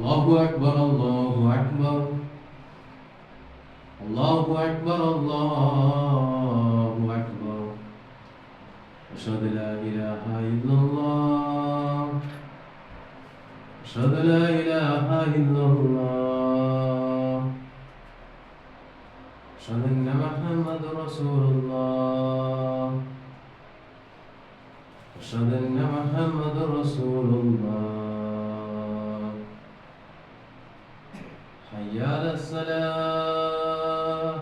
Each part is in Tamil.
الله أكبر الله أكبر الله أكبر الله أكبر أشهد لا إله إلا الله أشهد لا إله إلا الله أشهد أن محمد رسول الله أشهد أن محمد رسول الله حي على الصلاة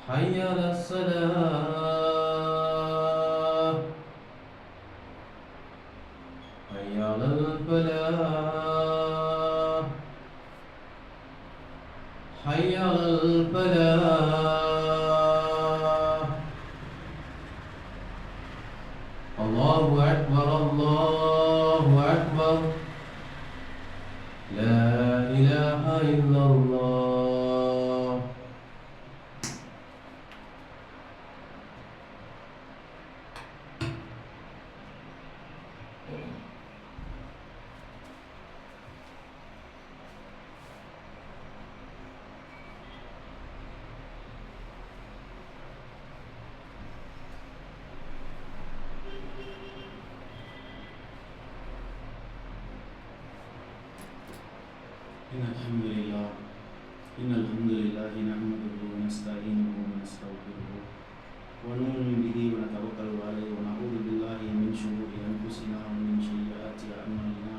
حي على الصلاة حي على الفلاح حي على الفلاح الله أكبر الله أكبر لا إله إلا الله إن الحمد لله نحمده ونستعينه ونستغفره ونؤمن به ونتوكل عليه ونعوذ بالله من شرور أنفسنا ومن سيئات أعمالنا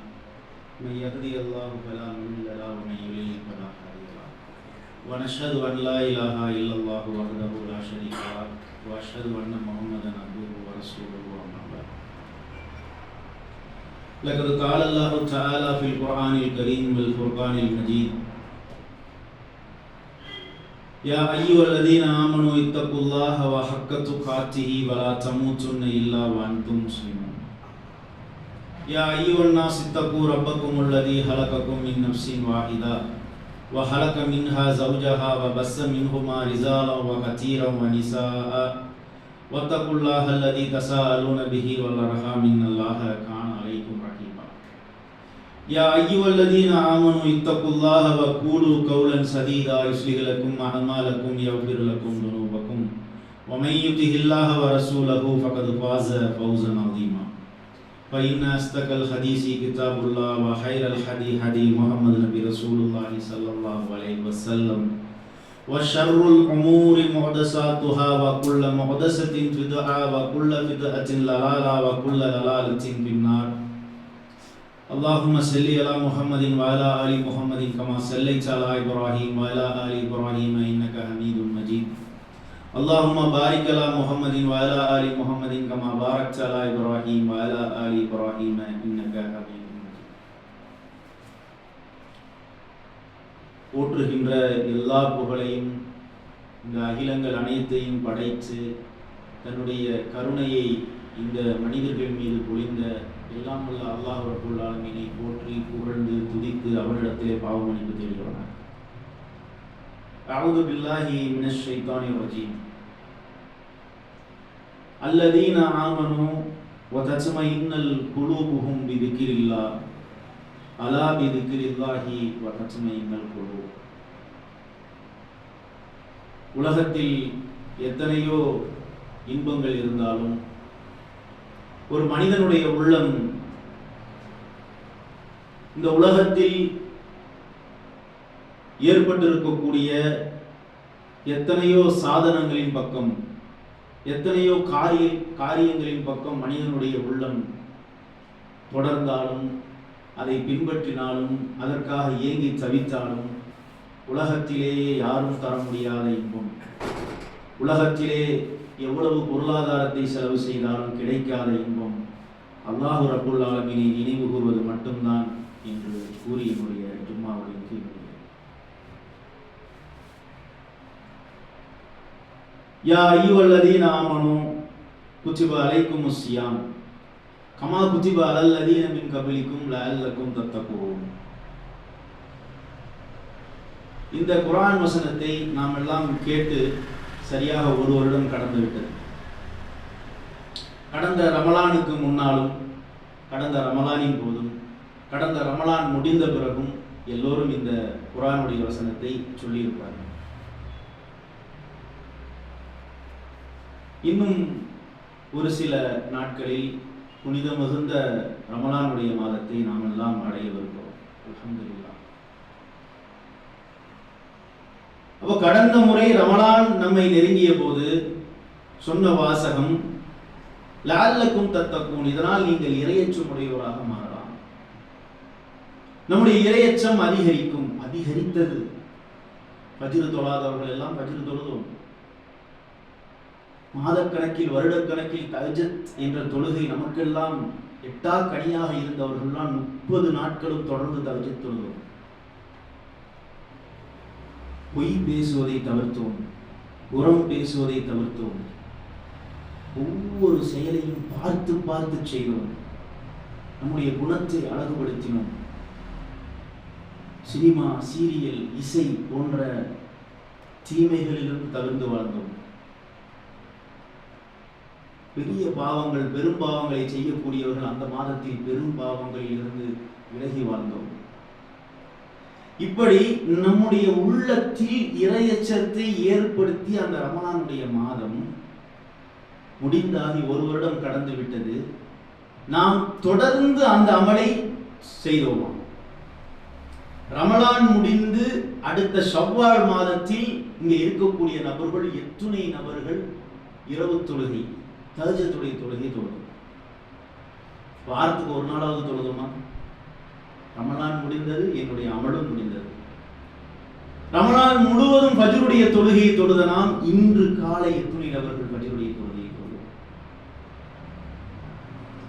من يهدي الله فلا مضل له ومن يضلل فلا هادي له ونشهد أن لا إله إلا الله وحده لا شريك له وأشهد أن محمدا عبده ورسوله أما بعد لقد قال الله تعالى في القرآن الكريم والفرقان المجيد يا أيها الذين آمنوا اتقوا الله وحق تقاته ولا تموتن إلا وأنتم مسلمون يا أيها الناس اتقوا ربكم الذي خلقكم من نفس واحدة وخلق منها زوجها وبث منهما رجالا كثيرا ونساء واتقوا الله الذي تساءلون به والأرحام إن الله كان عليكم رقيبا يا أيها الذين آمنوا اتقوا الله وقولوا قولا سديدا يصلح لكم أعمالكم يغفر لكم ذنوبكم ومن يطع الله ورسوله فقد فاز فوزا عظيما فإن أصدق الحديث كتاب الله وخير الهدي هدي محمد نبي رسول الله صلى الله عليه وسلم وشر الأمور محدثاتها وكل محدثة بدعة وكل بدعة ضلالة وكل ضلالة في النار اللهم صل على محمد وعلى آل محمد كما صليت على إبراهيم وعلى آل إبراهيم إنك حميد مجيد اللهم بارك على محمد وعلى آل محمد كما باركت على إبراهيم وعلى آل إبراهيم إنك حميد போற்றுகின்ற எல்லா புகழையும் இந்த அகிலங்கள் அனைத்தையும் படைத்து தன்னுடைய கருணையை இந்த மனிதர்கள் மீது பொழிந்த எல்லாம் உள்ள அல்லாஹ் ரப்புல் ஆலமீனை போற்றி புகழ்ந்து துதித்து அவனிடத்திலே பாவமன்னிப்பு தேடுகிறார். அஊது பில்லாஹி மினஷ் ஷைத்தானிர் ரஜீம். அல்லதீன ஆமனு வ தத்மஇன்னல் குலூபுஹும் பிதிக்ரில்லாஹ் அலா பிதிக்ரில்லாஹி வ தத்மஇன்னல் குலூப். உலகத்தில் எத்தனையோ இன்பங்கள் இருந்தாலும் ஒரு மனிதனுடைய உள்ளம் இந்த உலகத்தில் ஏற்பட்டிருக்கக்கூடிய எத்தனையோ சாதனங்களின் பக்கம், எத்தனையோ காரியங்களின் பக்கம் மனிதனுடைய உள்ளம் தொடர்ந்தாலும், அதை பின்பற்றினாலும், அதற்காக ஏங்கி தவித்தாலும் உலகத்திலேயே யாரும் தர முடியாத இன்பம், உலகத்திலே எவ்வளவு பொருளாதாரத்தை செலவு செய்தாலும் கிடைக்காத இன்பம் அல்லாஹ் ரப்புல் ஆலமீனை நினைவு கூறுவது மட்டும்தான் என்று கூறி என்னுடைய ஜும்மாவுடைய யா அய்யுஹல்லதீன ஆமனு குத்திப அலைக்குமுஸ் ஸியாம் கமா குத்திப அலல்லதீன மின் கப்லிக்கும் லஅல்லக்கும் தத்தகூன். இந்த குர்ஆன் வசனத்தை நாம் எல்லாம் கேட்டு சரியாக ஒரு வருடம் கடந்து விட்டது. கடந்த ரமலானுக்கு முன்னாலும், கடந்த ரமலானின் போதும், கடந்த ரமலான் முடிந்த பிறகும் எல்லோரும் இந்த குர்ஆனுடைய வசனத்தை சொல்லியிருப்பார்கள். இன்னும் ஒரு சில நாட்களில் புனித மிகுந்த ரமலானுடைய மாதத்தை நாம் எல்லாம் அடையவிருக்கிறோம். அல்ஹம்துலில்லாஹ். அப்போ கடந்த முறை ரமலான் நம்மை நெருங்கிய போது சொன்ன வாசகம் லஅல்லக்கும் தத்தக்கூன், இதனால் நீங்கள் இறையச்சம் உடையவராக மாறலாம். நம்முடைய இறையச்சம் அதிகரிக்கும். அதிகரித்தது. ஃபஜ்ர் தொழாதவர்கள் எல்லாம் ஃபஜ்ர் தொழுதோம். மாதக்கணக்கில் வருடக்கணக்கில் தஹஜ்ஜத் என்ற தொழுகை நமக்கெல்லாம் எட்டா கனியாக இருந்தவர்கள்லாம் 30 நாட்களும் தொடர்ந்து தஹஜ்ஜத் தொழுதோம். பொய் பேசுவதை தவிர்த்தோம், புறம் பேசுவதை தவிர்த்தோம், ஒவ்வொரு செயலையும் பார்த்து பார்த்து செய்தோம், நம்முடைய குணத்தை அழகுபடுத்தினோம். சினிமா, சீரியல், இசை போன்ற தீமைகளிலிருந்து தவிர்த்து வாழ்ந்தோம். பெரிய பாவங்கள், பெரும் பாவங்களை செய்யக்கூடியவர்கள் அந்த மாதத்தில் பெரும் பாவங்களில் இருந்து விலகி வாழ்ந்தோம். இப்படி நம்முடைய உள்ளத்தில் இறையச்சத்தை ஏற்படுத்தி அந்த ரமலானுடைய மாதம் முடிந்தாகி 1 வருடம் கடந்து விட்டது. நாம் தொடர்ந்து அந்த அமலை செய்தோமா? ரமலான் முடிந்து அடுத்த ஷவ்வால் மாதத்தில் இங்கே இருக்கக்கூடிய நபர்கள் எத்துணை நபர்கள் இரவு தொழுகை, தஹஜ்ஜத்துடைய தொழுகை தொழுதோம்? வாரத்துக்கு 1 நாளாவது தொழுதோமா? ரமலான் முடிந்தது, என்னுடைய அமலும் முடிந்தது. ரமலான் முழுவதும் ஃபஜ்ருடைய தொழுகையை தொழுத நாம் இன்று காலை எத்துணை நபர்கள் ஃபஜ்ருடைய தொழுகையை தொழுதோம்?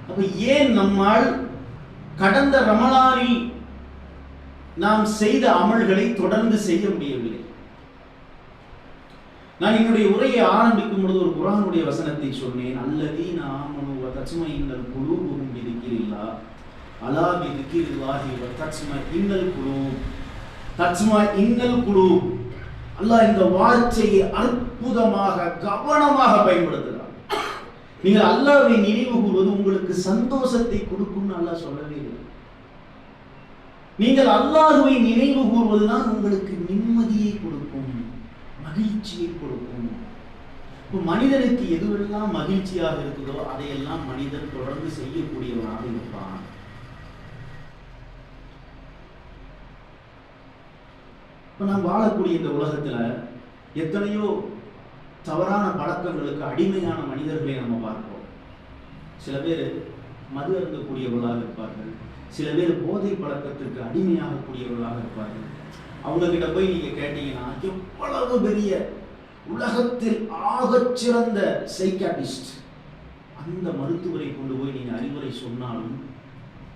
அப்ப ஏன் நம்மால் கடந்த ரமலானில் நாம் செய்த அமல்களை தொடர்ந்து செய்ய முடியவில்லை? நான் என்னுடைய உரையை ஆரம்பிக்கும் பொழுது ஒரு குர்ஆனுடைய வசனத்தை சொன்னேன். அல்லதீன ஆமனு வ தத்மஇன்னல் குலூபுஹும் பிதிக்ரில்லாஹ் அலா பிதிக்ரில்லாஹி வ தத்மஇன்னல் குலூப். தத்மஇன்னல் குலூப். அல்லாஹ் இந்த வார்த்தையை அற்புதமாக கவனமாக பயன்படுத்துகிறார். நீங்கள் அல்லாஹ்வை நினைவு கூறுவது உங்களுக்கு சந்தோஷத்தை கொடுக்கும்னு அல்லாஹ் சொல்லவே இல்லை. நீங்கள் அல்லாஹ்வை நினைவு கூறுவதுதான் உங்களுக்கு நிம்மதியை கொடுக்கும், மகிழ்ச்சியை கொடுக்கும். மனிதனுக்கு எதுவெல்லாம் மகிழ்ச்சியாக இருக்குதோ அதையெல்லாம் மனிதன் தொடர்ந்து செய்யக்கூடியவனாக இருப்பான். இப்ப நாம் வாழக்கூடிய இந்த உலகத்துல எத்தனையோ தவறான பழக்கங்களுக்கு அடிமையான மனிதர்களை நம்ம பார்ப்போம். சில பேர் மது அருந்தக்கூடியவர்களாக இருப்பார்கள், சில பேர் போதை பழக்கத்திற்கு அடிமையாகக்கூடியவர்களாக இருப்பார்கள். அவங்க கிட்ட போய் நீங்க கேட்டீங்கன்னா எவ்வளவு பெரிய உலகத்தில் ஆகச்சிறந்த சைக்காட்டிஸ்ட் அந்த மருத்துவரை கொண்டு போய் நீங்க அறிவுரை சொன்னாலும்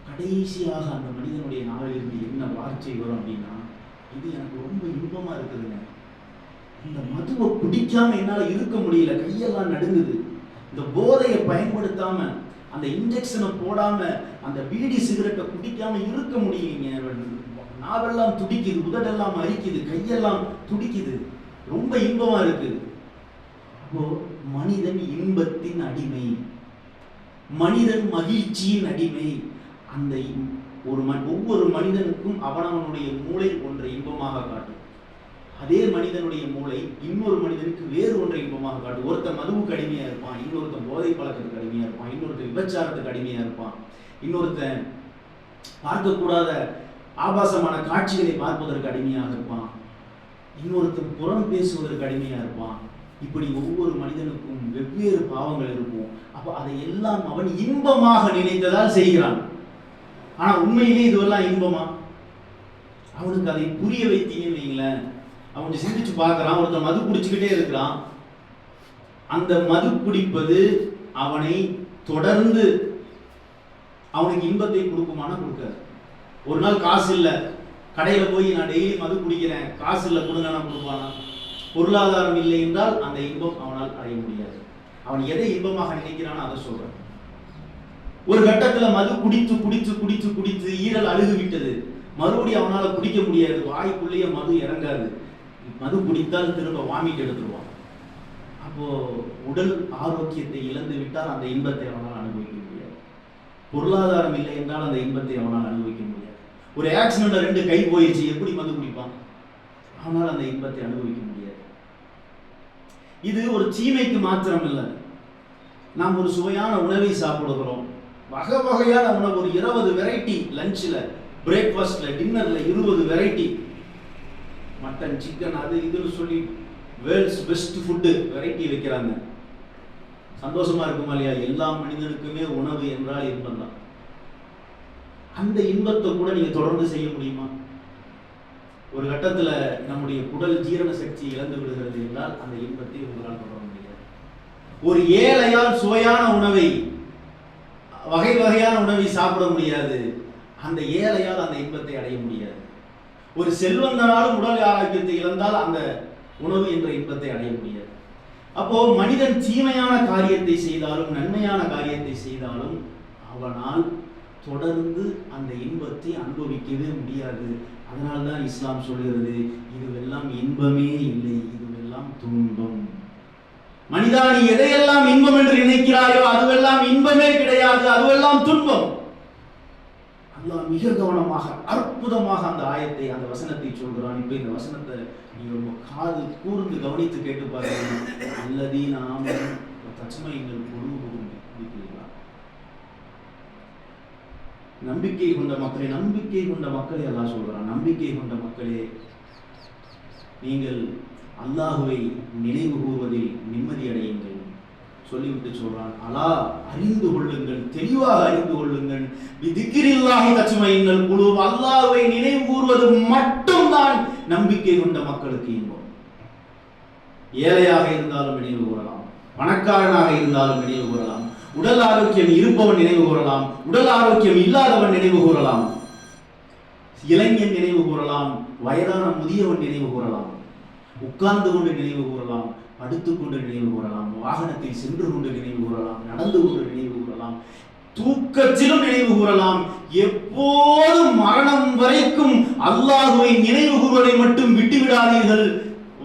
கடைசியாக அந்த மனிதனுடைய நாளிலிருந்து என்ன வார்த்தை வரும் அப்படின்னா, இது எனக்கு ரொம்ப இன்பமா இருக்குதுங்க, இந்த மதுவை குடிக்காம என்னால இருக்க முடியல, கையெல்லாம் நடுங்குது, இந்த போதையை பயன்படுத்தாம அந்த இன்ஜெக்ஷனை போடாம அந்த பீடி சிகரெட்டை குடிக்காம இருக்க முடியலைங்க, நாவெல்லாம் துடிக்குது, உதடெல்லாம் அரிக்குது, கையெல்லாம் துடிக்குது, ரொம்ப இன்பமா இருக்கு. அப்போ மனிதன் இன்பத்தின் அடிமை, மனிதன் மகிழ்ச்சியின் அடிமை. அந்த ஒவ்வொரு மனிதனுக்கும் அவனவனுடைய மூளை ஒன்றை இன்பமாக காட்டும். அதே மனிதனுடைய மூளை இன்னொரு மனிதனுக்கு வேறு ஒன்றை இன்பமாக காட்டும். ஒருத்தன் மதுவுக்கு அடிமையா இருப்பான், இன்னொருத்தன் போதை பழக்கத்துக்கு அடிமையா இருப்பான், இன்னொருத்தன் விபச்சாரத்துக்கு அடிமையா இருப்பான், இன்னொருத்தன் பார்க்கக்கூடாத ஆபாசமான காட்சிகளை பார்ப்பதற்கு அடிமையாக இருப்பான், இன்னொருத்தன் புறம் பேசுவதற்கு அடிமையா இருப்பான். இப்படி ஒவ்வொரு மனிதனுக்கும் வெவ்வேறு பாவங்கள் இருக்கும். அப்ப அதை எல்லாம் அவன் இன்பமாக நினைத்ததால் செய்கிறான். ஆனா உண்மையிலே இதுவெல்லாம் இன்பமா? அவனுக்கு அதை புரிய வைத்தீங்கன்னு வைங்களேன், அவன் சிந்திச்சு பார்க்கறான். ஒருத்தன் மது குடிச்சுக்கிட்டே இருக்கிறான், அந்த மது குடிப்பது அவனை தொடர்ந்து அவனுக்கு இன்பத்தை கொடுக்குமானா கொடுக்காது. ஒரு நாள் காசு இல்லை, கடையில போய் நான் டெய்லி மது குடிக்கிறேன், காசு இல்லை கொடுங்கன்னா கொடுப்பானா? பொருளாதாரம் இல்லை என்றால் அந்த இன்பம் அவனால் அடைய முடியாது. அவன் எதை இன்பமாக நினைக்கிறானோ அதை சொல்றான். ஒரு கட்டத்துல மது குடித்து குடித்து குடித்து குடித்து ஈரல் அழுகு விட்டது, மறுபடியும் அவனால குடிக்க முடியாது, வாய்க்குள்ளேயே மது இறங்காது, மது குடித்தால் திரும்ப வாமிட் எடுத்துருவான். அப்போ உடல் ஆரோக்கியத்தை இழந்து விட்டால் அந்த இன்பத்தை அவனால் அனுபவிக்க முடியாது. பொருளாதாரம் இல்லை என்றால் அந்த இன்பத்தை அவனால் அனுபவிக்க முடியாது. ஒரு ஆக்சிடென்ட்ல 2 கை போயிடுச்சு, எப்படி மது குடிப்பான்? ஆனால் அந்த இன்பத்தை அனுபவிக்க முடியாது. இது ஒரு தீமைக்கு மாத்திரம் இல்லை. நாம் ஒரு சுவையான உணவை சாப்பிடுகிறோம், வகை வகையான உணவு, ஒரு 20 வெரைட்டி, லஞ்சில், பிரேக்ஃபாஸ்ட்ல, டின்னர்ல 20 வெரைட்டி, மட்டன், சிக்கன், அது இதுன்னு சொல்லி வேர்ல்ட்ஸ் பெஸ்ட் ஃபுட்டு வெரைட்டி வைக்கிறாங்க. சந்தோஷமா இருக்குமா இல்லையா? எல்லா மனிதனுக்குமே உணவு என்றால் இன்பம் தான். அந்த இன்பத்தை கூட நீங்க தொடர்ந்து செய்ய முடியுமா? ஒரு கட்டத்துல நம்முடைய குடல் ஜீரண சக்தி இழந்து விடுகிறது என்றால் அந்த இன்பத்தை உங்களால் தொடர முடியாது. ஒரு ஏழையால் சுவையான உணவை, வகை வகையான உணவை சாப்பிட முடியாது. அந்த ஏழையால் அந்த இன்பத்தை அடைய முடியாது. ஒரு செல்வந்தனாலும் உடல் ஆரோக்கியத்தை இழந்தால் அந்த உணவு என்ற இன்பத்தை அடைய முடியாது. அப்போ மனிதன் தீமையான காரியத்தை செய்தாலும் நன்மையான காரியத்தை செய்தாலும் அவனால் தொடர்ந்து அந்த இன்பத்தை அனுபவிக்கவே முடியாது. அதனால்தான் இஸ்லாம் சொல்கிறது, இதுவெல்லாம் இன்பமே இல்லை, இதுவெல்லாம் துன்பம். மனிதா, நீ எதையெல்லாம் இன்பம் என்று நினைக்கிறாயோ அதுவெல்லாம் இன்பமே கிடையாது, அதுவெல்லாம் துன்பம். அல்லாஹ் மிக கவனமாக அற்புதமாக அந்த ஆயத்தை, அந்த வசனத்தை சொல்கிறான். இப்ப இந்த வசனத்தை நீங்க ரொம்ப காது கூர்ந்து கவனித்து கேட்டு பாருங்க. அல்லதீன ஆமனு தஸ்மைஇல் குலூபுஹும் பிதிக்ரில்லாஹ். நம்பிக்கை கொண்ட மக்களே, நம்பிக்கை கொண்ட மக்களே அல்லாஹ் சொல்றான், நம்பிக்கை கொண்ட மக்களே, நீங்கள் அல்லாஹுவை நினைவு கூறுவதில் நிம்மதி அடையுங்கள் சொல்லிவிட்டு சொல்றான். அலா, அறிந்து கொள்ளுங்கள், தெளிவாக அறிந்து கொள்ளுங்கள், பிதிக்ரில்லாஹி தஸ்மைஇல் குலூப். அல்லாஹ்வை நினைவு கூறுவது மட்டும்தான் நம்பிக்கை கொண்ட மக்களுக்கு இன்பம். ஏழையாக இருந்தாலும் நினைவு கூறலாம், பணக்காரனாக இருந்தாலும் நினைவு கூறலாம், உடல் ஆரோக்கியம் இருப்பவன் நினைவு கூறலாம், உடல் ஆரோக்கியம் இல்லாதவன் நினைவு கூறலாம், இளைஞன் நினைவு கூறலாம், வயதான முதியவன் நினைவு கூறலாம், உட்கார்ந்து கொண்டு நினைவு கூறலாம், படுத்துக்கொண்டு நினைவு கூறலாம், வாகனத்தில் சென்று கொண்டு நினைவு கூறலாம், நடந்து கொண்டு நினைவு கூறலாம், தூக்கத்திலும் நினைவு கூறலாம். எப்போதும் மரணம் வரைக்கும் அல்லாஹுவை நினைவு கூறுவதை மட்டும் விட்டுவிடாதீர்கள்.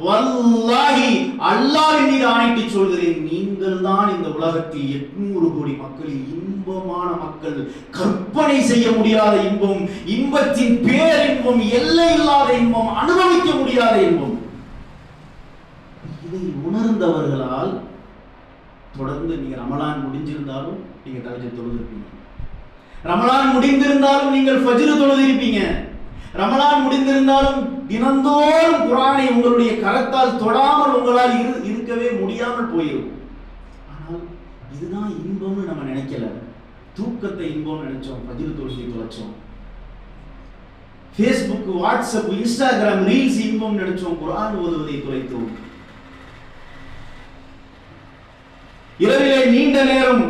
வல்லாஹி, அல்லாஹ்வின் மீது ஆணையிட்டு சொல்கிறேன், நீங்கள் தான் இந்த உலகத்தில் 800 கோடி மக்களில் இன்பமான மக்கள். கற்பனை செய்ய முடியாத இன்பம், இன்பத்தின் பேரின்பம், எல்லை இல்லாத இன்பம், அனுபவிக்க முடியாத இன்பம். இதை உணர்ந்தவர்களால் தொடர்ந்து நீங்க ரமலான் முடிஞ்சிருந்தாலும் நீங்க தஹஜ்ஜுத் தொழுதிருப்பீங்க, ரமலான் முடிந்திருந்தாலும் நீங்கள் ஃபஜ்ர் தொழுதிருப்பீங்க, ரமலான் முடிந்திருந்தாலும் தினந்தோறும் குர்ஆனை உங்களுடைய கரத்தால் தொடாமல் உங்களால் இருக்கவே முடியாமல் போயிடும். ஆனால் இதுதான் இன்பம்னு நம்ம நினைக்கல. தூக்கத்தை இன்பம் நினைச்சோம், ஃபஜ்ர் தொழுகை தொலைச்சோம். ஃபேஸ்புக், வாட்ஸ்அப், இன்ஸ்டாகிராம் ரீல்ஸ் இன்பம் நினைச்சோம், குர்ஆன் ஓதுவதை தொலைத்தோம். இரவிலே நீண்ட நேரம்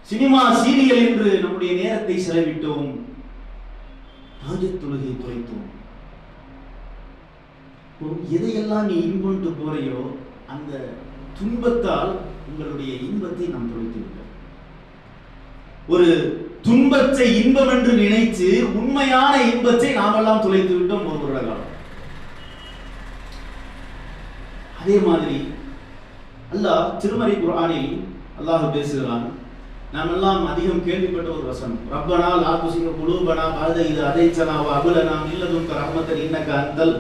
சினிமா, சீரியல் என்று நம்முடைய நேரத்தை செலவிட்டோம், தஹஜ்ஜுத் தொழுகையை தொலைத்தோம். எதையெல்லாம் நீ இன்பம்ட்டு போறையோ அந்த துன்பத்தால் உங்களுடைய இன்பத்தை நாம் தொலைத்து விட்டோம். ஒரு துன்பத்தை இன்பம் என்று நினைத்து உண்மையான இன்பத்தை நாமெல்லாம் தொலைத்து விட்டோம் ஒரு வருட காலம். அதே மாதிரி அல்லாஹ் திருமறை குர்ஆனில் அல்லாஹ் பேசுகிறான். நாம் எல்லாம் அதிகம் கேள்விப்பட்ட ஒரு வசனம், ரப்பனா லா துஸிக் குலூபனா பஅத இத ஹதைதனா வ ஹப் லனா மின் லதுன்க ரஹ்மத்தன் இன்னக அன்தல்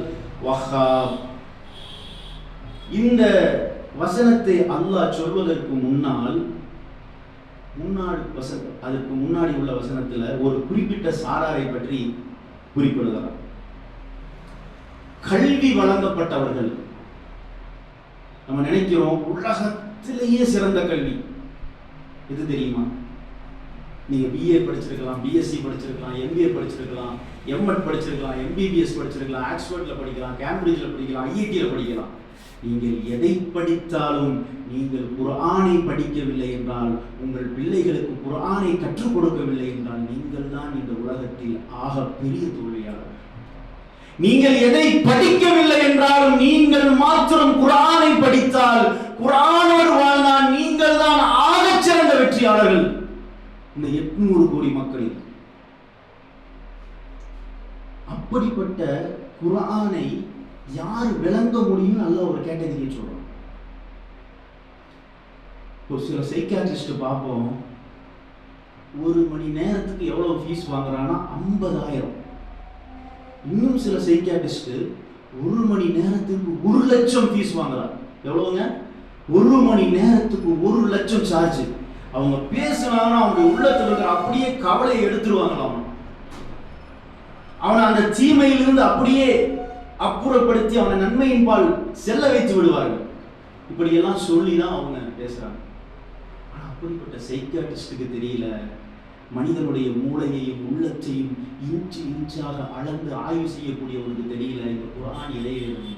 வஹ்ஹாப். இந்த வசனத்தை அல்லாஹ் சொல்வதற்கு அதற்கு முன்னாடி உள்ள வசனத்துல ஒரு குறிப்பிட்ட சாராரை பற்றி குறிப்பிடுகிறார். கல்வி வழங்கப்பட்டவர்கள். நம்ம நினைக்கிறோம் உலகத்திலேயே சிறந்த கல்வி எது தெரியுமா? நீங்க பிஏ படிச்சிருக்கலாம், பிஎஸ்சி படிச்சிருக்கலாம், எம்பிஏ படிச்சிருக்கலாம், எம்எட் படிச்சிருக்கலாம், எம்பிபிஎஸ் படிச்சிருக்கலாம், ஆக்ஸ்போர்ட்ல படிக்கலாம், கேம்பிரிட்ஜ்ல படிக்கலாம், ஐஐடியில படிக்கலாம். நீங்கள் எதை படித்தாலும் நீங்கள் குர்ஆனை படிக்கவில்லை என்றால், உங்கள் பிள்ளைகளுக்கு குர்ஆனை கற்றுக் கொடுக்கவில்லை என்றால், நீங்கள் தான் இந்த உலகத்தில் ஆக பெரிய தோல்வியாளர். நீங்கள் எதை படிக்கவில்லை என்றாலும் நீங்கள் மாத்திரம் குர்ஆனை படித்தால், குர்ஆனோடு வாழ்ந்தால் நீங்கள் தான் ஆகச் சிறந்த வெற்றியாளர்கள் இந்த 800 கோடி மக்களில். அப்படிப்பட்ட குர்ஆனை யார் விளங்க முடியும்? நல்ல ஒரு கேட்டகரியை சொல்றோம். ஒரு சில சைக்காட்ரிஸ்ட் பார்ப்போம், ஒரு மணி நேரத்துக்கு எவ்வளவு ஃபீஸ் வாங்குறான்னா 50,000. இன்னும் சில சைக்கியாட்ரிஸ்ட் ஒரு மணி நேரத்துக்கு 1,00,000 ஃபீஸ் வாங்குறாங்க. எவ்வளவுங்க? ஒரு மணி நேரத்துக்கு 1,00,000 சார்ஜ். அவங்க பேசினாங்கன்னா அவங்க உள்ளத்துல இருக்கிற அப்படியே கவலையை எடுத்துருவாங்களாம். அவனை அந்த தீமையிலிருந்து அப்படியே அப்புறப்படுத்தி அவனை நன்மையின் பால் செல்ல வைத்து விடுவார்கள். இப்படியெல்லாம் சொல்லி தான் அவங்க பேசுறாங்க. ஆனா அப்படிப்பட்ட சைக்கியாட்ரிஸ்டுக்கு தெரியல, மனிதனுடைய மூளையையும் உள்ளத்தையும் இன்ச்சு இன்ச்சாக அளந்து ஆய்வு செய்யக்கூடியவருக்கு தெரியல இந்த குர்ஆன் இடையிலிருந்து.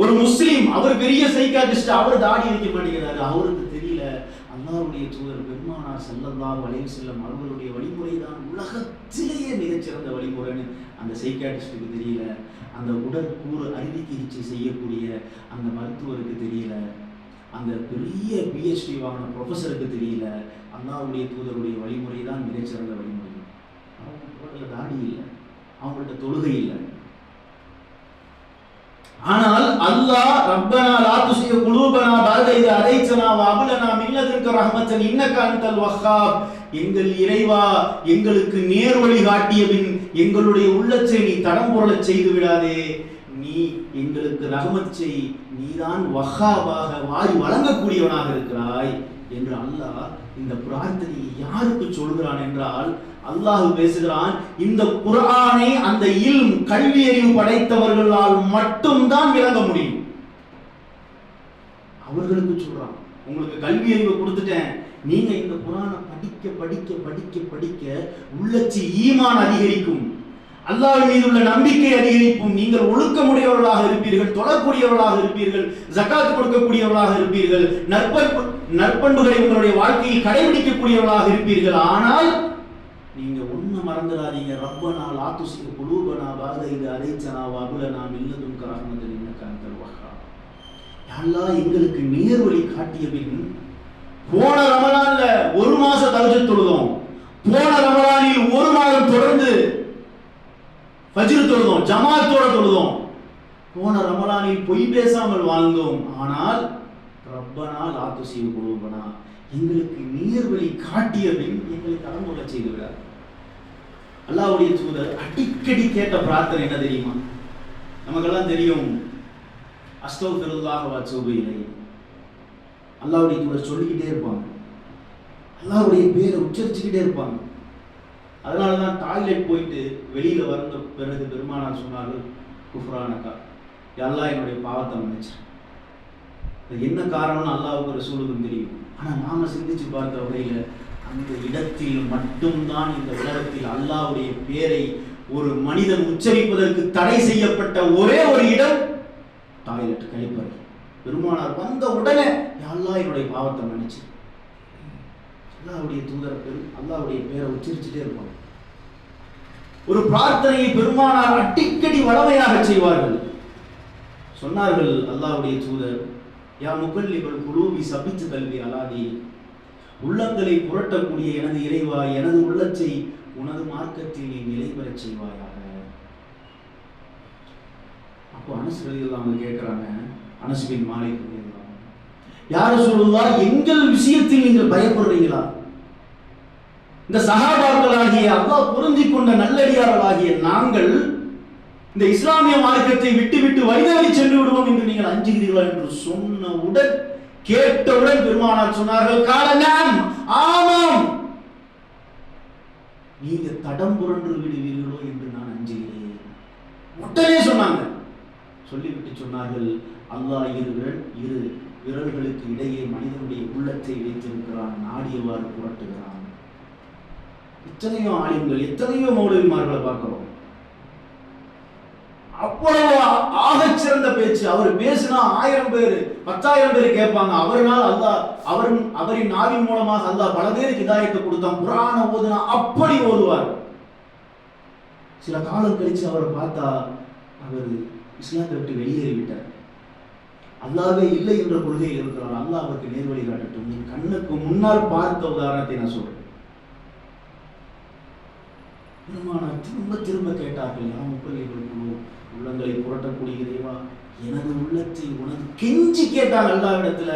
ஒரு முஸ்லிம், அவர் பெரிய சைக்கியாட்ரிஸ்ட், அவர் தாடி வைக்க மாட்டேங்கிறாரு, அவருக்கு தெரியல அல்லாஹ்வுடைய தூதர் பெருமானார் ஸல்லல்லாஹு அலைஹி வஸல்லம் அவர்களுடைய வழிமுறை தான் உலகத்திலேயே மிகச்சிறந்த வழிமுறைன்னு அந்த சைக்கியாட்ரிஸ்டுக்கு தெரியல. அந்த உடற்கூறு அறுவை சிகிச்சை செய்யக்கூடிய அந்த மருத்துவருக்கு தெரியல. அந்த பெரிய PhD வாங்கின ப்ரொஃபஸருக்கு தெரியல அல்லாஹ்வுடைய தூதருடைய வழிமுறை தான் மிகச்சிறந்த வழிமுறை. அவங்கள்ட்ட தாடி இல்லை, அவங்கள்ட்ட தொழுகை இல்லை. ஆனால் அல்லாஹ் ரப்பனா லா துஸிய குலூபனா பஅத இத ஹதைதனா வ ஹப் லனா மின் லதுன்க ரஹ்மத்தன் இன்னக அன்தல் வஹ்ஹாப், எங்கள் இறைவா எங்களுக்கு நேர்வழி காட்டிய பின் எங்களுடைய உள்ளத்தை நீ தடம் புரளச் செய்து விடாதே, நீ எங்களுக்கு ரஹ்மத் செய், நீதான் வஹ்ஹாபாக வாரி வழங்கக்கூடியவனாக இருக்கிறாய் என்று அல்லாஹ் இந்த பிரார்த்தனையை யாருக்கு சொல்கிறான் என்றால், அல்லாஹ் பேசுகிறான் இந்த குர்ஆனை அந்த இல்ம் கல்வி அறிவு படைத்தவர்களால் மட்டும்தான் விளங்க முடியும். அவர்களுக்கு சொல்றான், உங்களுக்கு கல்வி அறிவு கொடுத்துட்டேன், நீங்க இந்த குர்ஆனை படிக்க படிக்க படிக்க படிக்க உள்ளச்சி ஈமான் அதிகரிக்கும், அல்லாஹ் மீது உள்ள நம்பிக்கை அதிகரிக்கும், நீங்கள் ஒழுக்கமுடையவர்களாக இருப்பீர்கள், தொழக்கூடியவர்களாக இருப்பீர்கள், ஜகாத் கொடுக்கக்கூடியவர்களாக இருப்பீர்கள், நற்பண்புகளை உங்களுடைய வாழ்க்கையில் கடைபிடிக்கக்கூடியவர்களாக இருப்பீர்கள். ஆனால் நீங்க ஒண்ணு மறந்துடாதீங்க, ரப்பனா லா துஸிக குலூபனா பஅத இத ஹதைதனா வ ஹப் லனா மின் லதுன்க ரஹ்மத்தன் இன்னக அன்தல் வஹ்ஹாப். யா அல்லாஹ் எங்களுக்கு நேர்வழி காட்டிய பின், போன ரமலான்ல ஒரு மாசம் தஹஜ்ஜுத் தொழுதோம், போன ரமலானில் ஒரு மாதம் தொடர்ந்து ஃபஜ்ர் தொழுதோம், ஜமாஅத்தோட தொழுதோம், போன ரமலானில் பொய் பேசாமல் வாழ்ந்தோம். ஆனால் ரப்பனா லா துஸிக குலூபனா, எங்களுக்கு நேர்வழி காட்டிய பின் எங்களை கடம்புல செய்து விடார். அல்லாஹ்வுடைய தூதர் அடிக்கடி கேட்ட பிரார்த்தனை என்ன தெரியுமா? நமக்கெல்லாம் தெரியும், அஸ்தக்ஃபிருல்லாஹ் வ அத்தூபு இலைஹ். அல்லாஹ்வுடைய தூதர் சொல்லிக்கிட்டே இருப்பாங்க, அல்லாஹ்வுடைய பேரை உச்சரிச்சுக்கிட்டே இருப்பாங்க. அதனால தான் டாய்லெட் போயிட்டு வெளியில வந்த பிறகு பெருமானார் சொன்னார்கள், குஃப்ரானகா, யா அல்லாஹ் என்னுடைய பாவத்தை மன்னிச்சு. என்ன காரணம்னு அல்லாஹ்வுக்கு ரசூலுக்கும் தெரியும். ஆனா நாம சிந்திச்சு பார்த்த வகையில அந்த இடத்தில் மட்டும்தான் இந்த உலகத்தில் அல்லாஹ்வுடைய பேரை ஒரு மனிதன் உச்சரிப்பதற்கு தடை செய்யப்பட்ட ஒரே ஒரு இடம் டாய்லெட், கழிப்பறை. பெருமானார் வந்த உடனே யா அல்லாஹ் என்னுடைய பாவத்தை மன்னிச்சு. அல்லாஹ்வுடைய தூதர் அல்லாஹ்வுடைய பேரை உச்சரிச்சுட்டே இருப்பாங்க. ஒரு பிரார்த்தனையை பெருமானார் அடிக்கடி வளமையாக செய்வார்கள். சொன்னார்கள் அல்லாஹ்வுடைய தூதர், யா முகல்லிபல் குலூபி சபித்து கல்வி அலாதி, உள்ளங்களை புரட்டக்கூடிய எனது இறைவா, எனது உள்ளத்தை உனது மார்க்கத்தில் நீ நிலை பெறச் செய்வாயாக. அப்போ அனஸ் ரலியல்லாஹு அன்ஹு கேட்கிறாங்க, அனஸ் பின் மாலிக் ரலியல்லாஹு அன்ஹு, யா ரசூலுல்லாஹ் எங்கள் விஷயத்தில் நீங்கள் பயப்படுறீங்களா? இந்த சஹாபாக்களாகிய அல்லாஹ் பொருந்திக் கொண்ட நல்லடியார்களாகிய நாங்கள் இந்த இஸ்லாமிய மார்க்கத்தை விட்டு விட்டு வழிதவறி சென்று விடுவோம் என்று நீங்கள் அஞ்சுகிறீர்களா என்று சொன்னவுடன், கேட்டவுடன் பெருமானார் சொன்னார்கள், காலநாம், ஆமாம், நீங்க தடம் புரண்டு விடுவீர்களோ என்று நான் அஞ்சுகிறேன். உடனே சொன்னாங்க. சொல்லிவிட்டு சொன்னார்கள், அல்லாஹ் இரு விரல்களுக்கு இடையே மனிதனுடைய உள்ளத்தை வைத்திருக்கிறான், நாடியவாறு புரட்டுகிறான். எத்தனையோ ஆலிம்கள், எத்தனையோ மௌலவிமார்களை பார்க்கிறோம், அவ்வளவு ஆகச் சிறந்த பேச்சு. அவர் பேசினா 1000 பேர் 10,000 பேர் கேட்பாங்க. அவரால் அல்லாஹ் அவரின் நாவின் மூலமாக அல்லாஹ் பல பேருக்கு ஹிதாயத்தை கொடுத்தான். குர்ஆனை ஓதுனா அப்படி ஓதுவார். சில காலம் கழிச்சு அவரை பார்த்தா அவர் இஸ்லாத்தை விட்டு வெளியேறிவிட்டார். அல்லாஹ்வே இல்லை என்ற கொள்கையில் இருக்கிறார். அல்லாஹ் அவருக்கு நேர்வழி காட்டட்டும். என் கண்ணுக்கு முன்னால் பார்த்த உதாரணத்தை நான் சொல்றேன். பெருமானார் திரும்ப திரும்ப கேட்டார்கள், யா முகல்லிபல் குலூப், உள்ளங்களை புரட்டக்கூடிய இறைவா, எனது உள்ளத்தை உனது கெஞ்சி கேட்டால் அல்லாஹ்விடத்துல,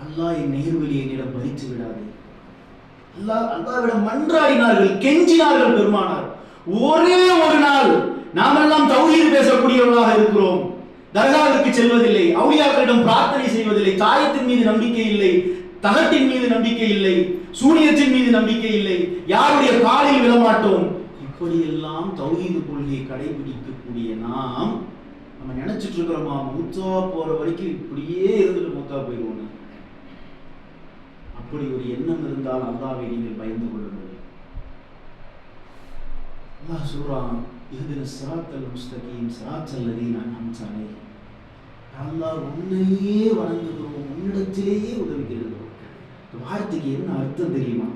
அல்லாஹ் என் நேர்வழியை என்னிடம் பறித்து விடாது. அல்லாஹ்விடம் மன்றாடினார்கள், கெஞ்சினார்கள் பெருமானார். ஒரே ஒரு நாள் நாமெல்லாம் தௌஹீத் பேசக்கூடியவர்களாக இருக்கிறோம், தர்காவிற்கு செல்வதில்லை, அவுலியாக்களிடம் பிரார்த்தனை செய்வதில்லை, தாயத்தின் மீது நம்பிக்கை இல்லை, தகட்டின் மீது நம்பிக்கை இல்லை, சூனியத்தின் மீது நம்பிக்கை இல்லை, யாருடைய காலில் விழமாட்டோம். இப்படியெல்லாம் தௌஹீது கொள்கையை கடைபிடிக்கக்கூடிய நம்ம நினைச்சிட்டு இருக்கிறோமா, மூத்தா போற வரைக்கும் இப்படியே இருந்துட்டு மூத்தா போயிடுவோம். அப்படி ஒரு எண்ணம் இருந்தால் அல்லாஹ்வை நீங்கள் பயந்து கொள்ளுங்கள். அல்லாஹ் சொல்றான், இஹ்தின ஸிராத்தல் முஸ்தகீம் ஸிராத்தல் லதீன அன்அம்த அலைஹிம். அல்லாஹ் உன்னையே வணங்குகிறோம், உன்னிடத்திலேயே உதவி தேடுகிறோம். வார்த்தைக்கு என்ன அர்த்தம் தெரியுமா?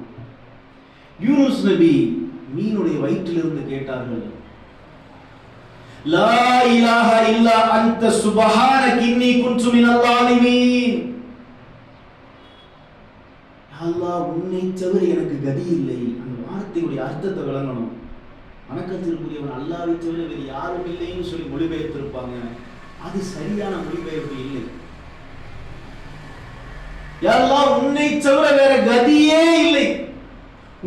யூனுஸ் நபி மீனுடைய வயிற்றிலிருந்து கேட்டார்கள், லா இலாஹ இல்லா அன்த சுப்ஹானக இன்னி குன்து மினல் ஸாலிமீன். அல்லாஹ் உன்னை தவிர எனக்கு கதி இல்லை. அந்த வார்த்தையுடைய அர்த்தத்தை விளங்கணும். வணக்கத்திற்குரியவன் அல்லாஹ்வை தவிர வேறு யாரும் இல்லைன்னு சொல்லி மொழிபெயர்த்திருப்பாங்க. அது சரியான மொழிபெயர்ப்பு இல்லை. யா அல்லாஹ் உன்னை தவிர வேற கதியே இல்லை,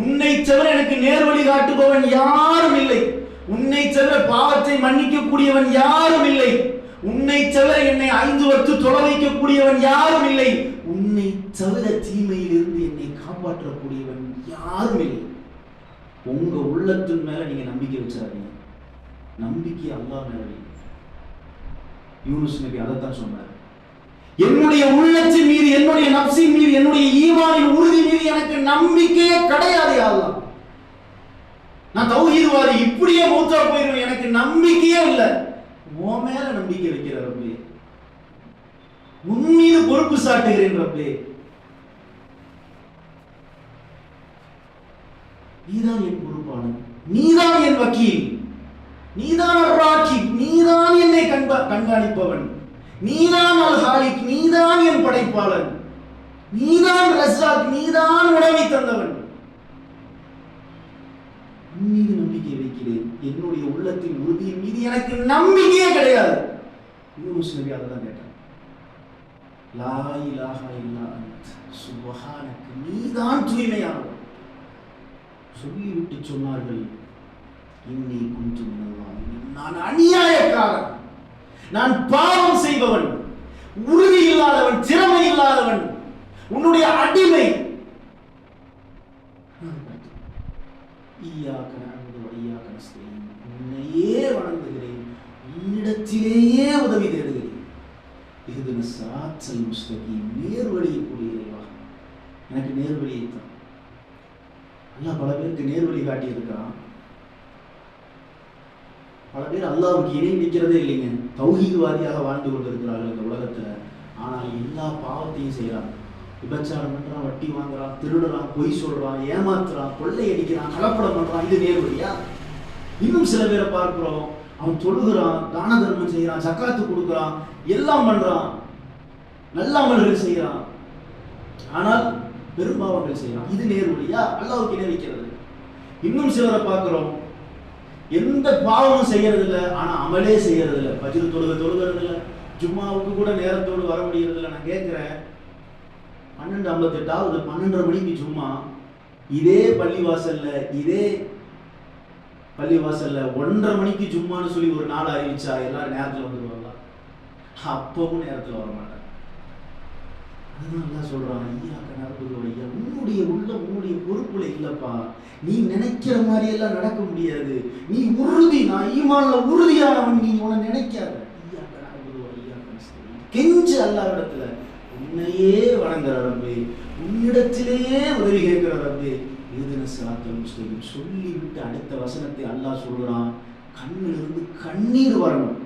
உன்னை தவிர எனக்கு நேர்வழி காட்டுபவன் யாரும் இல்லை, உன்னை தவிர பாவத்தை மன்னிக்கக்கூடியவன் யாரும் இல்லை, உன்னை தவிர என்னை 5 வக்து தொழ வைக்கக்கூடியவன் யாரும் இல்லை, உன்னை தவிர தீமையிலிருந்து என்னை காப்பாற்றக்கூடியவன் யாரும் இல்லை. உங்க உள்ளத்தின் மேல நீங்க நம்பிக்கை வச்சாதீங்க, நம்பிக்கை அல்லாஹ் மேல. யூனுஸ் நபி அதைத்தான் சொன்னார். என்னுடைய உள்ளத்தின் மீது, என்னுடைய நப்சின் மீது, என்னுடைய ஈமானின் உறுதி மீது எனக்கு நம்பிக்கையே கிடையாது. அல்லாஹ், நான் தௌஹீத்வாதி, இப்படியே மூத்தா போயிடுவேன், எனக்கு நம்பிக்கையே இல்லை. உன் மேல நம்பிக்கை வைக்கிற ரப்பே, உன் மீது பொறுப்பு சாட்டுகிறேன் ரப்பே. நீதான் என் பொறுப்பாளன், நீதான் என் வக்கீல், நீதான் அர்-ராகிப், நீதான் என்னை கண்காணிப்பவன், நீதான் அல் ஹாலிக், நீதான் என் படைப்பாளன், நீதான் ரஸாக், நீதான் உணவை தந்தவன். உன் மீது நம்பிக்கை வைக்கிறேன், என்னுடைய உள்ளத்தின் உறுதியின் மீது எனக்கு நம்பிக்கையே கிடையாது. யூனுஸ் நபி அதான் கேட்டார், லா இலாஹ இல்லா அன்த சுப்ஹானக, நீதான் தூய்மையானவன். சொல்லிவிட்டு சொன்னார்கள், இன்னி குன்து மினல் ஸாலிமீன், நான் அநியாயக்காரன், நான் பாவம் செய்பவன், உறுதி இல்லாதவன், திறமை இல்லாதவன், உன்னுடைய அடிமை. ஈயாக்க நஅபுது வ ஈயாக்க நஸ்தஈன், உன்னையே வணங்குகிறேன், உன்னிடத்திலேயே உதவி தேடுகிறேன். இஹ்தின ஸிராத்தல் முஸ்தகீம், நேர்வழியை கூடிய இறைவா, எனக்கு நேர்வழியை தான். அல்லாஹ் பல பேருக்கு நேர்வழி காட்டி இருக்கிறான். பல பேர் அல்லாஹ்வுக்கு இணை வைக்கிறதே இல்லைங்க, தௌஹீத்வாதியாக வாழ்ந்து கொண்டிருக்கிறார்கள் இந்த உலகத்துல. ஆனால் எல்லா பாவத்தையும் செய்யறாங்க. விபச்சாரம் பண்றான், வட்டி வாங்குறான், திருடுறான், பொய் சொல்றான், ஏமாத்துறான், கொள்ளை அடிக்கிறான், கலப்படம் பண்றான். இது நேர்வழியா? இன்னும் சில பேரை பார்க்கிறோம், அவன் தொழுகிறான், தான தர்மம் செய்யறான், ஜக்காத்து கொடுக்குறான், எல்லாம் பண்றான், நல்ல அமல்கள் செய்யறான், ஆனால் பெரும்பாவங்கள் செய்யறான். இது நேர்வழியா? அல்லாஹ்வுக்கு இணை வைக்கிறது. இன்னும் சிலரை பார்க்கிறோம், எந்த பாவமும் செய்யறது இல்லை, ஆனா அமலே செய்யறது இல்லை. ஃபஜ்ர் தொழுகிறது இல்லை, ஜும்மாவுக்கு கூட நேரத்தோடு வர முடியறது இல்லை. நான் கேட்கிறேன், 12:58 12:30 மணிக்கு ஜும்மா, இதே பள்ளிவாசல்ல 1:30 மணிக்கு ஜும்மான்னு சொல்லி ஒரு நாள் அறிவிச்சா எல்லாரும் நேரத்தில் வந்துருவாங்களா? அப்பவும் நேரத்தில் வர மாட்டாங்க. அதுதான் அல்லாஹ் சொல்றான், ஈயாக்க நஅபுது வ ஈயாக்க, உன்னுடைய உள்ளம் உன்னுடைய பொறுப்புல இல்லப்பா, நீ நினைக்கிற மாதிரி எல்லாம் நடக்க முடியாது, நீ உறுதி, நான் ஈமான்ல உறுதியானவன், நீ உன்னை நினைக்காத. ஈயாக்க நஅபுது வ ஈயாக்க நஸ்தஈன், கெஞ்சு அல்லாஹ்விடத்துல, உன்னையே வணங்குற ரப்பே, உன்னிடத்திலேயே உதவி கேட்கிற ரப்பே. இஹ்தின ஸிராத்தல் முஸ்தகீம் சொல்லிவிட்டு அடுத்த வசனத்தை அல்லாஹ் சொல்றான், கண்ணிலிருந்து கண்ணீர் வரணும்.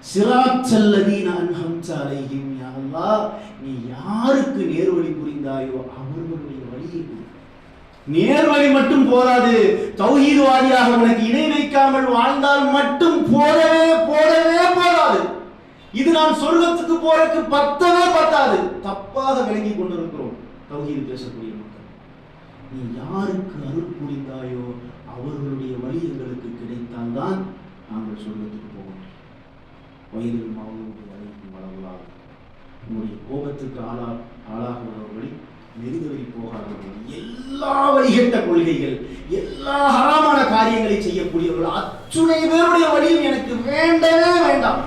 ஸிராத்தல் லதீன அன்அம்த அலைஹிம், யா அல்லாஹ் நீ யாருக்கு நேர்வழி புரிந்தாயோ அவர்களுடைய வழியை கொடு. நேர்வழி மட்டும் போதாது, தௌஹீத்வாதியாக உனக்கு இணை வைக்காமல் வாழ்ந்தால் மட்டும் போதவே போதாது. இது நான் சொர்க்கத்துக்கு போறதுக்கு பத்தாது. தப்பாக விளங்கி கொண்டிருக்கிறோம் தௌஹீத் பேசக்கூடிய மக்கள். நீ யாருக்கு அருள் புரிந்தாயோ அவர்களுடைய வழி எங்களுக்கு கிடைத்தால்தான் நாங்கள் சொர்க்கத்துக்கு போக முடியும். வயதில் மாவுக்கு வரைக்கும் வளரலாம். உங்களுடைய கோபத்துக்கு ஆளாகுபவர்களை நெறிதவறி போகாதவர்கள், எல்லா வழிகட்ட கொள்கைகள், எல்லா ஹராமான காரியங்களை செய்யக்கூடியவர்கள் அத்துணை பேருடைய வழியும் எனக்கு வேண்டவே வேண்டாம்.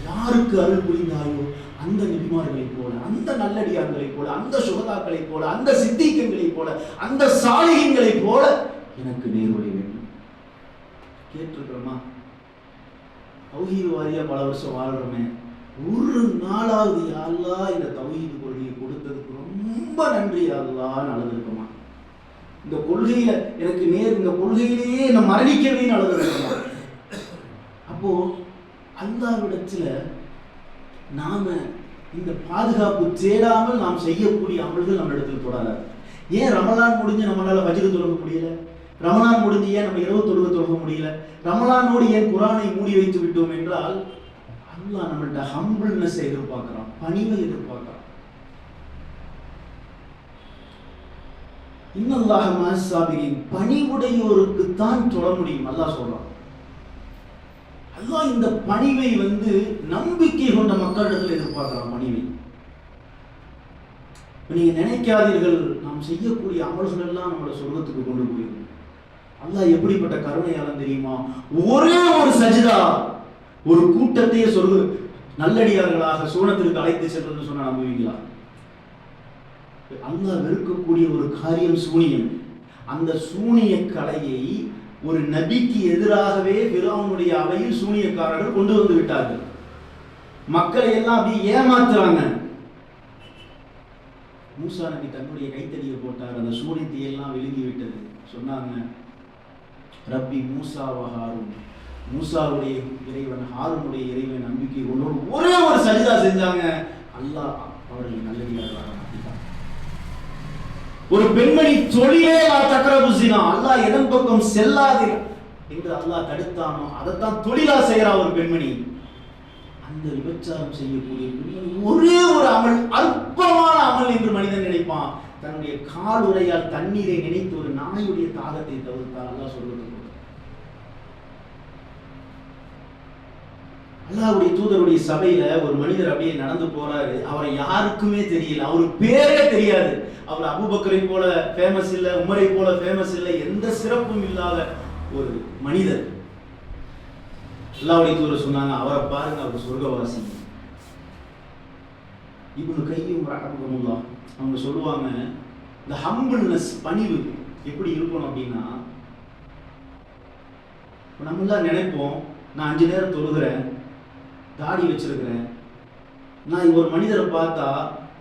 யாருக்கு அருள் புரிந்தாயோ அந்த நபிமார்களைப் போல, அந்த நல்லடியார்களைப் போல, அந்த சுகதாக்களைப் போல, அந்த சித்திகங்களைப் போல, அந்த சாலிஹீன்களைப் போல எனக்கு நேர்வழி வேண்டும். கேட்டிருக்கிறோமா? தௌஹீது வாரியா பல வருஷம் வாழ்றோமே, ஒரு நாளாவது யா அல்லாஹ் இந்த தௌஹீது கொள்கையை கொடுத்ததுக்கு ரொம்ப நன்றி யா அல்லாஹ்னு அழுதுருக்கோமா? இந்த கொள்கையில எனக்கு இந்த கொள்கையிலேயே என்ன மரணிக்கிறதுன்னு அழுதுருக்கோமா? அப்போ அல்லாஹ்விடத்துல நாம இந்த பாதுகாப்பு தேடாமல் நாம் செய்யக்கூடிய அமல்கள் நம்ம இடத்துல தொடராது. ஏன் ரமலான் முடிஞ்சு நம்மளால ஃபஜ்ர் தொழுக முடியல? ரமலான் முடிஞ்சு ஏன் நம்ம இரவு தொழுக முடியல? ரமலானோடு ஏன் குர்ஆனை மூடி வைத்து விட்டோம் என்றால், அல்லாஹ் நம்மள்ட்ட ஹம்பிள்னஸ் எதிர்பார்க்கிறான், பணிவை எதிர்பார்க்கிறான். இன்னல்லாஹ மஅஸ் ஸாபிரீன், பணிவுடையோருக்கு தான் தொழ முடியும் அல்லாஹ் சொல்றான். அல்லாஹ் இந்த பணிவை நம்பிக்கை கொண்ட மக்களிடத்தில் எதிர்பார்க்கிறான். பணிவை நீங்க நினைக்காதீர்கள், நாம் செய்யக்கூடிய அமல்கள் எல்லாம் நம்மளை சொர்க்கத்துக்கு கொண்டு போயிடும். அல்லாஹ் எப்படிப்பட்ட கருணையாளன் தெரியுமா? ஒரே ஒரு சஜிதா ஒரு கூட்டத்தையே நல்லடியார்களாக சூனத்திற்கு அழைத்து செல்றது சொன்னா நம்புவீங்களா? அல்லாஹ் வெறுக்கக்கூடிய ஒரு காரியம் சூனியம். அந்த சூனிய கலையை ஒரு நபிக்கு எதிராகவே ஃபிரௌனுடைய அவையில் சூனியக்காரர்கள் கொண்டு வந்து விட்டார்கள். மக்களை எல்லாம் அப்படி ஏமாத்துறாங்க. மூசா நபி தன்னுடைய கைத்தடியை போட்டார், அந்த சூனியத்தை எல்லாம் விழுங்கி விட்டது. சொன்னாங்க, ரப்பி மூசா வ ஹாரூன், மூசாவுடைய இறைவன் ஹாரூனுடைய இறைவன் நம்பிக்கை கொண்டோடு ஒரே ஒரு சஜிதா செஞ்சாங்க. அல்லாஹ் அவர்கள் நல்லடியார்களாக மாற்றிட்டார். ஒரு பெண்மணி தொழிலே தக்ரபு ஸினா, அல்லாஹ் எதன் பக்கம் செல்லாதே என்று அல்லாஹ் தடுத்தானோ அதைத்தான் தொழிலா செய்யறா ஒரு பெண்மணி. அந்த விபச்சாரம் செய்யக்கூடிய பெண்மணி ஒரே ஒரு அமல், அற்பமான அமல் என்று மனிதன் நினைப்பான். தன்னுடைய கால் உரையால் தண்ணீரை நினைத்து ஒரு நாயுடைய தாகத்தை தவிர்த்தால் அல்லாஹ் சொல்றது. அல்லாஹ்வுடைய தூதருடைய சபையில ஒரு மனிதர் அப்படியே நடந்து போறாரு. அவரை யாருக்குமே தெரியல, அவருக்கு பேரே தெரியாது. அவர் அபூபக்கரை போல ஃபேமஸ் இல்லை, உமரை போல ஃபேமஸ் இல்லை, எந்த சிறப்பும் இல்லாத ஒரு மனிதர். அல்லாஹ்வுடைய தூதர் சொன்னாங்க, அவரை பாருங்க, அவர் சொர்க்கவாசி. இப்னு கையும் ரஹ்மத்துல்லாஹ் அவங்க சொல்லுவாங்க, இந்த ஹம்பிள்னஸ், பணிவு எப்படி இருக்கணும் அப்படின்னா, நம்ம எல்லாம் நினைப்போம், நான் 5 நேரம் தொழுகிறேன், தாடி வச்சிருக்கிறேன். நான் ஒரு மனிதரை பார்த்தா,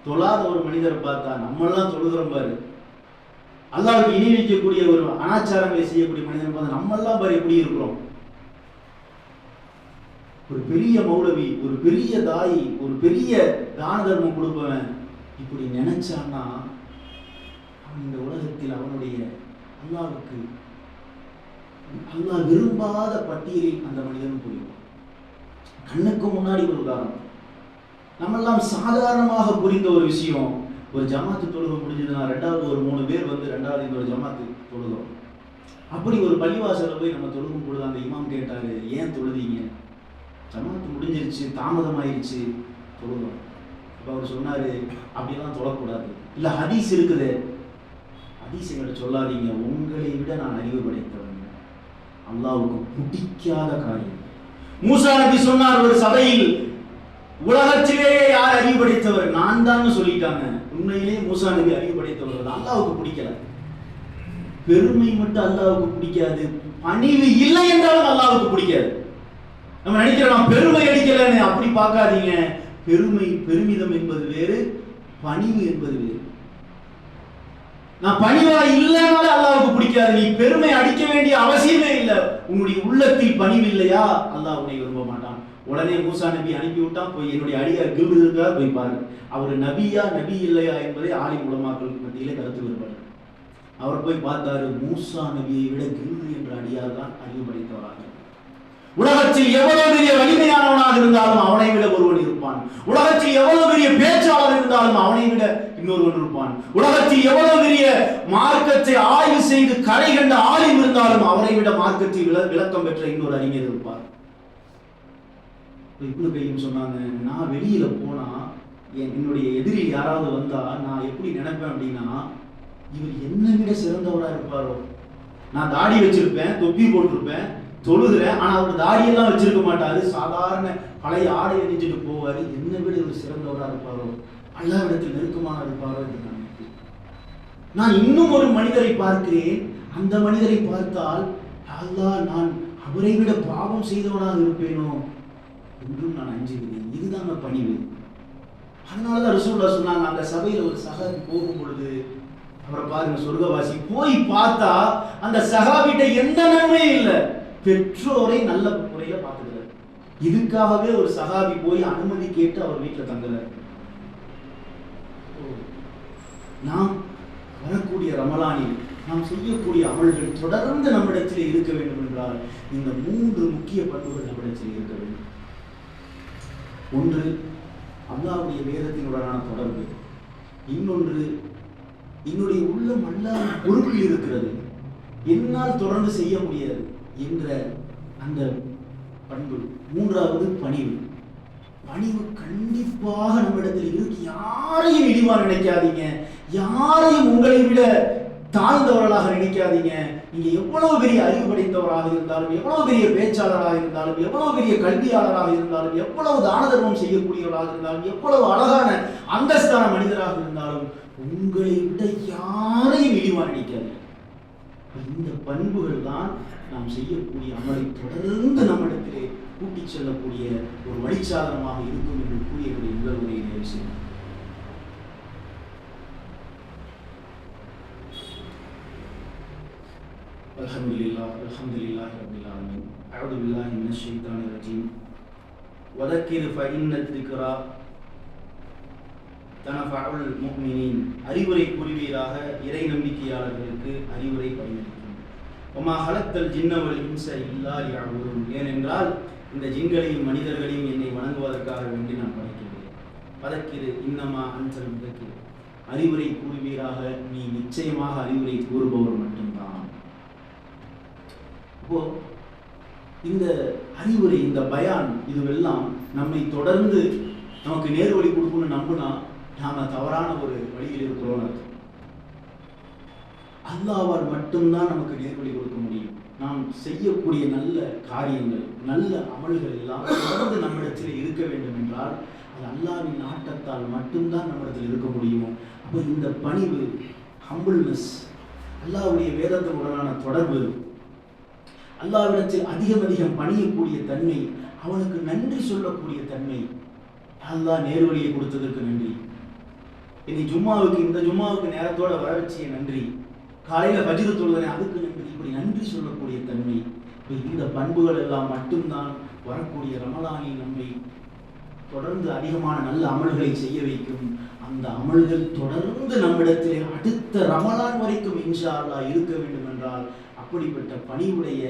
தொழாத ஒரு மனிதரை பார்த்தா, நம்மெல்லாம் தொழுகிறோம் பாரு, அல்லாஹ்வுக்கு இணை வைக்கக்கூடிய ஒரு அனாச்சாரங்களை செய்யக்கூடிய மனிதரை பார்த்தா நம்மெல்லாம் பாரு எப்படி இருக்கிறோம். ஒரு பெரிய மௌலவி, ஒரு பெரிய தாய், ஒரு பெரிய தான தர்மம் கொடுப்பவன் இப்படி நினைச்சான்னா அவன் இந்த உலகத்தில் அவனுடைய அல்லாஹ்வுக்கு அல்லாஹ் விரும்பாத பட்டியலில் அந்த மனிதன் போயிடுவான். கண்ணுக்கு முன்னாடி ஒரு உதாரணம், நம்மெல்லாம் சாதாரணமாக புரிந்த ஒரு விஷயம். ஒரு ஜமாத்து தொழுகை முடிஞ்சதுன்னா ரெண்டாவது ஒரு 3 பேர் ரெண்டாவது இந்த ஒரு ஜமாத்து தொழுகிறோம். அப்படி ஒரு பள்ளிவாசல போய் நம்ம தொழுகும் பொழுது அந்த இமாம் கேட்டாரு, ஏன் தொழுதீங்க? ஜமாத்து முடிஞ்சிருச்சு, தாமதமாயிருச்சு, தொழுகிறோம். இப்போ அவர் சொன்னாரு, அப்படிலாம் தொழக்கூடாது. இல்லை ஹதீஸ் இருக்குது, ஹதீஸ் எங்கிட்ட சொல்லாதீங்க, உங்களை விட நான் அறிவு படைத்தவன். அல்லாஹ்வுக்கு பிடிக்காத காரியம். மூசா நபி சொன்னார் ஒரு சபையில், உலகத்திலேயே யார் அறிவு படைத்தவர்? நான் தான் சொல்லிட்டாங்க. உண்மையிலேயே மூசா நபி அறிவு படைத்தவர் தான். அல்லாஹ்வுக்கு பிடிக்கல. பெருமை மட்டும் அல்லாஹ்வுக்கு பிடிக்காது, பணிவு இல்லை என்றாலும் அல்லாஹ்வுக்கு பிடிக்காது. நம்ம நினைக்கிறோம் பெருமை அடிக்கலன்னு, அப்படி பார்க்காதீங்க. பெருமை, பெருமிதம் என்பது வேறு, பணிவு என்பது வேறு. நான் பணிவா இல்லைனாலே அல்லாஹ்வுக்கு பிடிக்காது. நீ பெருமை அடிக்க வேண்டிய அவசியமே இல்லை. உன்னுடைய உள்ளத்தில் பணிவு இல்லையா, அல்லாஹ் உன்னை விரும்ப மாட்டான். உடனே மூசா நபி அனுப்பி விட்டான், போய் என்னுடைய அடியார் கில்டு இருக்கா போய் பாரு. அவர் நபியா நபி இல்லையா என்பதை ஆலிம் உலமாக்களுக்கு மத்தியிலே கருத்து வேறுபாடு. அவர் போய் பார்த்தாரு, மூசா நபியை விட கில்டு என்ற அடியார் தான் அறிவு படைத்தவராக. உலகத்தில் எவ்வளவு பெரிய வலிமையானவனாக இருந்தாலும் அவனை விட ஒருவன் இருப்பான். உலகத்தில் எவ்வளவு பெரிய பேச்சாளர் இருந்தாலும் அவனை விட இன்னொருவன் இருப்பான். உலகத்தில் எவ்வளவு பெரிய மார்க்கத்தை ஆய்வு செய்து கரை கண்ட ஆலிம் இருந்தாலும் அவனை விட மார்க்கத்தை விளக்கம் பெற்ற இன்னொரு அறிஞர் இருப்பார். இப்னு கையும் சொன்னாங்க, நான் வெளியில போனா என்னுடைய எதிரி யாராவது வந்தா நான் எப்படி நினைப்பேன் அப்படின்னா, இவர் என்னை விட சிறந்தவரா இருப்பாரோ. நான் தாடி வச்சிருப்பேன், தொப்பி போட்டிருப்பேன், தொழுகிறேன், ஆனா அவர் தாடியெல்லாம் வச்சிருக்க மாட்டாரு, சாதாரண பழைய ஆடை அணிஞ்சிட்டு போவாரு. என்னை விட இவர் சிறந்தவரா இருப்பாரோ, அல்லாஹ்விடத்தில் நெருக்கமான இருப்பாரோ என்று நான் நினைக்கிறேன். நான் இன்னும் ஒரு மனிதரை பார்க்கிறேன். அந்த மனிதரை பார்த்தால் அல்லாஹ் நான் அவரை விட பாவம் செய்தவனாக இருப்பேனோ என்றும் நான் அஞ்சுகிறேன். இதுதான் பணிவு. அதனாலதான் ரசூலுல்லாஹ் சொன்னாங்க, அந்த சபையில ஒரு சஹாபி போகும் பொழுது அவரை பாருங்க, சொர்க்கவாசி. போய் பார்த்தா அந்த சஹாபிட்ட எந்த நன்மையும் இல்லை, பெற்றோரை நல்ல முறையில பார்த்துக்கிறார். இதுக்காகவே ஒரு சஹாபி போய் அனுமதி கேட்டு அவர் வீட்டில் தங்குறார். நாம் வரக்கூடிய ரமலானில் நாம் செய்யக்கூடிய அமல்கள் தொடர்ந்து நம்மிடத்தில் இருக்க வேண்டும் என்றால் இந்த 3 முக்கிய பண்புகள் நம்மிடத்தில் இருக்க வேண்டும். ஒன்று, அல்லாஹ்வுடைய வேதத்தினுடனான தொடர்பு. இன்னொன்று, என்னுடைய உள்ளம் அல்லாஹ்வின் பொறுப்பில் இருக்கிறது, என்னால் தொடர்ந்து செய்ய முடியாது என்ற அந்த பண்பு. மூன்றாவது, பணிவு. பணிவு கண்டிப்பாக நம்மிடத்தில் இருக்கு. யாரையும் இழிவா நினைக்காதீங்க, யாரையும் உங்களை விட தாழ்ந்தவர்களாக நினைக்காதீங்க. நீங்க எவ்வளவு பெரிய அறிவு படைத்தவராக இருந்தாலும், எவ்வளவு பெரிய பேச்சாளராக இருந்தாலும், எவ்வளவு பெரிய கல்வியாளராக இருந்தாலும், எவ்வளவு தான தர்மம் செய்யக்கூடியவராக இருந்தாலும், எவ்வளவு அழகான அந்தஸ்தான மனிதராக இருந்தாலும், உங்களை விட யாரையும் இழிவா நினைக்காதீங்க. இந்த பண்புகள் தான் நாம் செய்யக்கூடிய அமலை தொடர்ந்து நம்மிடத்திலே கூட்டிச் செல்லக்கூடிய ஒரு வழிச்சாதனமாக இருக்கும் என்று கூறிய முதல் உரையை நிறைவு செய்யும். அல்ஹம்துலில்லாஹி ரப்பில் ஆலமீன். அஊது பில்லாஹி மினஷ் ஷைத்தானிர் ரஜீம். வதக்கிர் ஃபஇன்ன திக்ரா தனஃபஉல் முஃமினீன். அறிவுரை கூறுவீராக, இறை நம்பிக்கையாளர்களுக்கு அறிவுரை பயனளிக்கும். வமா ஹலக்தல் ஜின்ன வல் இன்ஸ இல்லா லியஅபுதுன். ஏனென்றால் இந்த ஜின்களையும் மனிதர்களையும் என்னை வணங்குவதற்காக வேண்டி நான் படைக்கிறேன். வதக்கிர் இன்னமா அன்ஸல் முதக்கிர். அறிவுரை கூறுவீராக, நீ நிச்சயமாக அறிவுரை கூறுபவர் மட்டும்தான். இப்போ இந்த அறிவுரை, இந்த பயான், இதுவெல்லாம் நம்மை தொடர்ந்து நமக்கு நேர்வழி கொடுக்கணும்னு நம்பினா நாம தவறான ஒரு வழியில் இருக்கிறோம். அல்லாஹ்வால் மட்டும்தான் நமக்கு நேர்வழி கொடுக்க முடியும். நாம் செய்யக்கூடிய நல்ல காரியங்கள், நல்ல அமல்கள் எல்லாம் தொடர்ந்து நம்மிடத்தில் இருக்க வேண்டும் என்றால் அது அல்லாஹ்வின் நாட்டத்தால் மட்டும்தான் நம்மிடத்தில் இருக்க முடியும். அப்போ இந்த பணிவு, ஹம்பிள்னஸ், அல்லாஹ்வுடைய வேதத்துடனான தொடர்பு, அல்லாஹ்விடத்தில் அதிகம் பணியக்கூடிய தன்மை, அவனுக்கு நன்றி சொல்லக்கூடிய தன்மை. அல்லாஹ் நேர்வழியை கொடுத்ததற்கு நன்றி, இந்த ஜும்மாவுக்கு நேரத்தோட வர வச்சிய நன்றி, காலையில ஃபஜ்ர் தொழுதனே அதுக்கு நன்றி. இப்படி நன்றி சொல்லக்கூடிய தன்மை, இந்த பண்புகள் எல்லாம் மட்டும்தான் வரக்கூடிய ரமலானில் நம்மை தொடர்ந்து அதிகமான நல்ல அமல்களை செய்ய வைக்கும். அந்த அமல்கள் தொடர்ந்து நம்மிடத்திலே அடுத்த ரமலான் வரைக்கும் இன்ஷா அல்லாஹ் இருக்க வேண்டும் என்றால் அப்படிப்பட்ட பணிவுடைய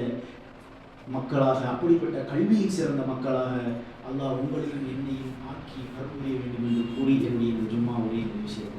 மக்களாக, அப்படிப்பட்ட கல்வியில் சிறந்த மக்களாக அல்லாஹ் உங்களையும் என்னையும் ஆக்கி அருள் புரிய வேண்டும் என்று கூறி என்னுடைய ஜும்மா உரையை நிறைவு செய்கிறேன்.